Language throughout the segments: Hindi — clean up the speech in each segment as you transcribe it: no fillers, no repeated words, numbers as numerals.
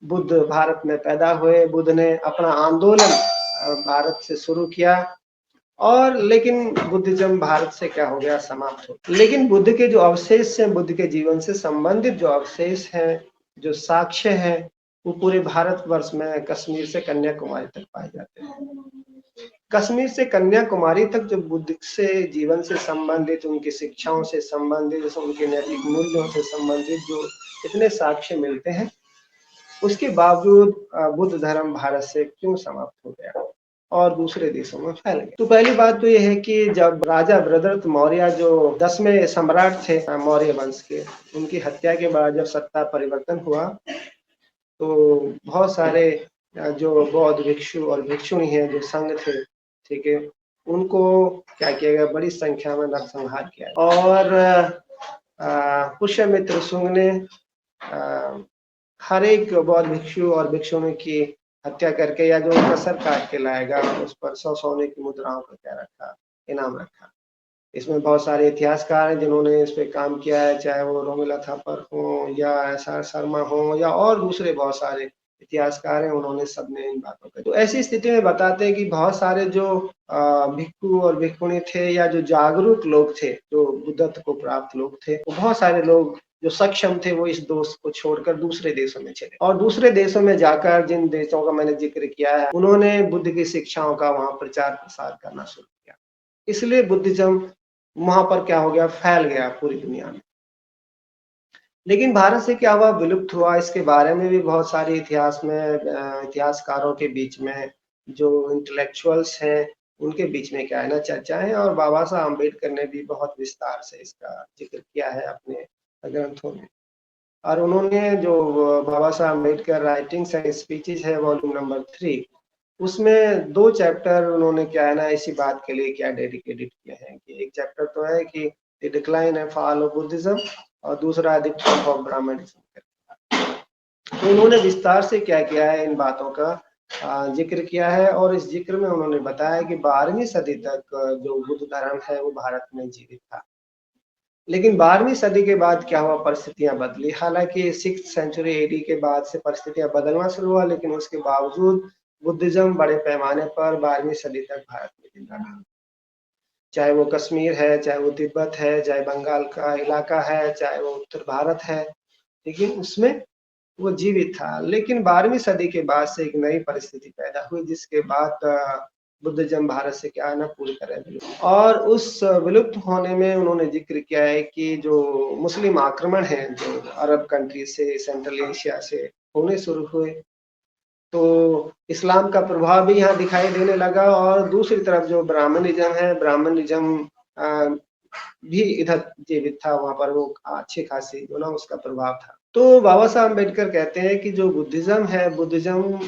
बुद्ध भारत में पैदा हुए, बुद्ध ने अपना आंदोलन भारत से शुरू किया और लेकिन बुद्धिज्म भारत से क्या हो गया, समाप्त हो। लेकिन बुद्ध के जो अवशेष हैं, बुद्ध के जीवन से संबंधित जो अवशेष हैं, जो साक्ष्य हैं, वो पूरे भारतवर्ष में कश्मीर से कन्याकुमारी तक पाए जाते हैं। कश्मीर से कन्याकुमारी तक जो बुद्ध से जीवन से संबंधित, उनकी शिक्षाओं से संबंधित, उनके नैतिक मूल्यों से संबंधित जो इतने साक्ष्य मिलते हैं, उसके बावजूद बुद्ध धर्म भारत से क्यों समाप्त हो गया और दूसरे देशों में फैल गया। तो पहली बात तो यह है कि जब राजा भद्रदत्त मौर्य जो 10वें सम्राट थे मौर्य वंश के, उनकी हत्या के बाद जब सत्ता परिवर्तन हुआ तो बहुत सारे जो बौद्ध भिक्षु और भिक्षुणी हैं, जो संघ थे, ठीक है, उनको क्या किया गया, बड़ी संख्या में नरसंहार किया और पुष्यमित्र शुंग ने हर एक बौद्ध भिक्षु और भिक्षुणी की हत्या करके या जो कसर काट के लाएगा उस पर 100 सोने की मुद्राओं का क्या रखा, इनाम रखा। इसमें बहुत सारे इतिहासकार हैं जिन्होंने इस पे काम किया है, चाहे वो रोमिला थापर हो या एस.आर. शर्मा हो या और दूसरे बहुत सारे इतिहासकार हैं, उन्होंने सबने इन बातों का। तो ऐसी स्थिति में बताते हैं कि बहुत सारे जो भिक्षु और भिक्षुणी थे या जो जागरूक लोग थे, जो बुद्धत्व को प्राप्त लोग थे, वो बहुत सारे लोग जो सक्षम थे वो इस दोस्त को छोड़कर दूसरे देशों में चले और दूसरे देशों में जाकर, जिन देशों का मैंने जिक्र किया है, उन्होंने बुद्ध की शिक्षाओं का वहां प्रचार प्रसार करना शुरू किया। इसलिए बुद्धिज्म वहां पर क्या हो गया, फैल गया पूरी दुनिया में। लेकिन भारत से क्या हुआ, विलुप्त हुआ। इसके बारे में भी बहुत सारे इतिहास में इतिहासकारों के बीच में, जो इंटेलेक्चुअल्स हैं, उनके बीच में क्या है ना, चर्चाएं, और बाबा साहब अम्बेडकर ने भी बहुत विस्तार से इसका जिक्र किया है अपने ग्रंथों में। और उन्होंने जो बाबा Saheb Ambedkar writings and speeches है वॉल्यूम नंबर 3, उसमें 2 चैप्टर उन्होंने क्या है ना इसी बात के लिए क्या डेडिकेटेड किए हैं कि एक चैप्टर तो है कि the decline and fall of Buddhism और दूसरा द ट्रम्प ऑफ ब्राह्मणिज्म। तो उन्होंने विस्तार से क्या किया है, इन बातों का जिक्र किया है और इस जिक्र में उन्होंने बताया कि 12वीं सदी तक जो बुद्ध धर्म है वो भारत में जीवित था। लेकिन 12वीं सदी के बाद क्या हुआ, परिस्थितियां बदली। हालांकि 6th सेंचुरी एडी के बाद से परिस्थितियां बदलना शुरू हुआ, लेकिन उसके बावजूद बुद्धिज्म बड़े पैमाने पर 12वीं सदी तक भारत में जिंदा रहा। चाहे वो कश्मीर है, चाहे वो तिब्बत है, चाहे बंगाल का इलाका है, चाहे वो उत्तर भारत है, लेकिन उसमें वो जीवित था। लेकिन 12वीं सदी के बाद से एक नई परिस्थिति पैदा हुई, जिसके बाद बुद्धिज्म भारत से क्या है ना पूरी तरह विलुप्त। और उस विलुप्त होने में उन्होंने जिक्र किया है कि जो मुस्लिम आक्रमण है, जो अरब कंट्री से, सेंट्रल एशिया से होने शुरू हुए, तो इस्लाम का प्रभाव भी यहाँ दिखाई देने लगा। और दूसरी तरफ जो ब्राह्मणिज्म है, ब्राह्मणिज्म भी इधर जीवित था, वहां पर वो अच्छी खासी जो ना उसका प्रभाव था। तो बाबा साहब अम्बेडकर कहते हैं कि जो बुद्धिज्म है, बुद्धिज्म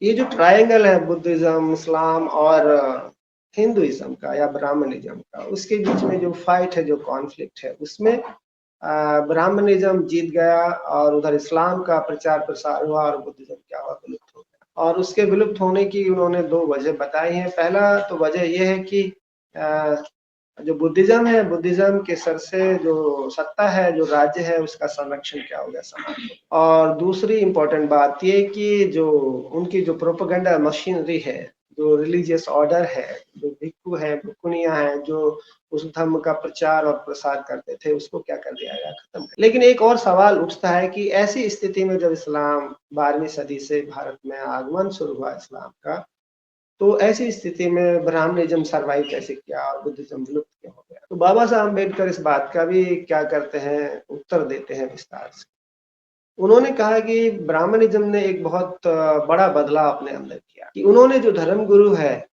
ये जो ट्रायंगल है, बुद्धिज्म, इस्लाम और हिंदुइज्म का या ब्राह्मणिज्म का, उसके बीच में जो फाइट है, जो कॉन्फ्लिक्ट है, उसमें ब्राह्मणिज्म जीत गया और उधर इस्लाम का प्रचार प्रसार हुआ और बुद्धिज्म क्या हुआ, विलुप्त हो गया। और उसके विलुप्त होने की उन्होंने 2 वजह बताई हैं। पहला तो वजह यह है कि जो बुद्धिज्म है, बुद्धिज्म के सर से जो सत्ता है, जो राज्य है, उसका संरक्षण क्या हो गया, समाप्त हो गया। और दूसरी इंपॉर्टेंट बात ये कि जो उनकी जो प्रोपेगेंडा मशीनरी है, जो रिलीजियस ऑर्डर है, जो भिक्षु है, भिक्षुणियां हैं, जो उस धर्म का प्रचार और प्रसार करते थे, उसको क्या कर दिया गया, खत्म कर। लेकिन एक और सवाल उठता है कि ऐसी स्थिति में जब इस्लाम 12वीं सदी से भारत में आगमन शुरू हुआ इस्लाम का, तो ऐसी स्थिति में ब्राह्मणिज्म सर्वाइव कैसे किया और बुद्धिज्म विलुप्त क्यों हो गया। तो बाबा साहब अम्बेडकर इस बात का भी क्या करते हैं, उत्तर देते हैं विस्तार से। उन्होंने कहा कि ब्राह्मणिज्म ने एक बहुत बड़ा बदलाव अपने अंदर किया कि उन्होंने जो धर्म गुरु है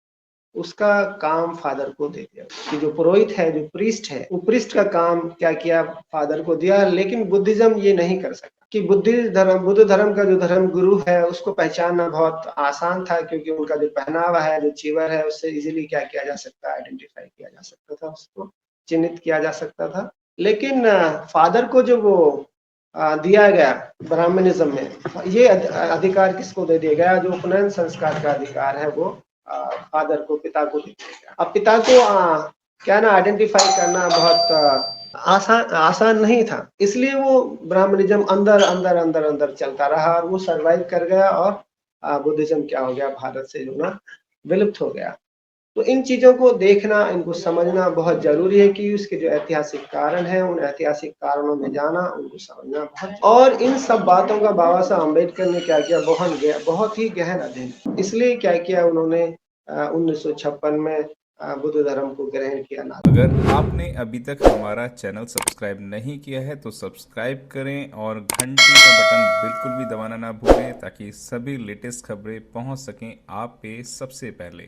उसका काम फादर को दे दिया, कि जो पुरोहित है, जो प्रीस्ट है, वो प्रीस्ट का काम क्या किया, फादर को दिया। लेकिन बुद्धिज्म ये नहीं कर सका कि बुद्ध धर्म का जो धर्म गुरु है उसको पहचानना बहुत आसान था, क्योंकि उनका जो पहनावा है, जो चीवर है, उससे इजीली क्या किया जा सकता है, आइडेंटिफाई किया जा सकता था, उसको चिन्हित किया जा सकता था। लेकिन फादर को जो वो दिया गया ब्राह्मणिज्म में, ये अधिकार किसको दे दिया गया, जो उपनयन संस्कार का अधिकार है वो फादर को, पिता को दे दिया गया। अब पिता को क्या ना आइडेंटिफाई करना बहुत आसान आसान नहीं था, इसलिए वो ब्राह्मणिज्म अंदर अंदर अंदर अंदर चलता रहा और वो सरवाइव कर गया और बुद्धिज्म क्या हो गया, भारत से जो ना विलुप्त हो गया। तो इन चीज़ों को देखना, इनको समझना बहुत ज़रूरी है कि उसके जो ऐतिहासिक कारण हैं, उन ऐतिहासिक कारणों में जाना, उनको समझना बहुत। और इन सब बातों का बाबा साहब अम्बेडकर ने क्या किया, बहुत ही गहन अध्ययन। इसलिए क्या किया उन्होंने 1956 में बुद्ध धर्म को ग्रहण किया। अगर आपने अभी तक हमारा चैनल सब्सक्राइब नहीं किया है तो सब्सक्राइब करें और घंटी का बटन बिल्कुल भी दबाना ना भूलें ताकि सभी लेटेस्ट खबरें पहुंच सकें आप पे सबसे पहले।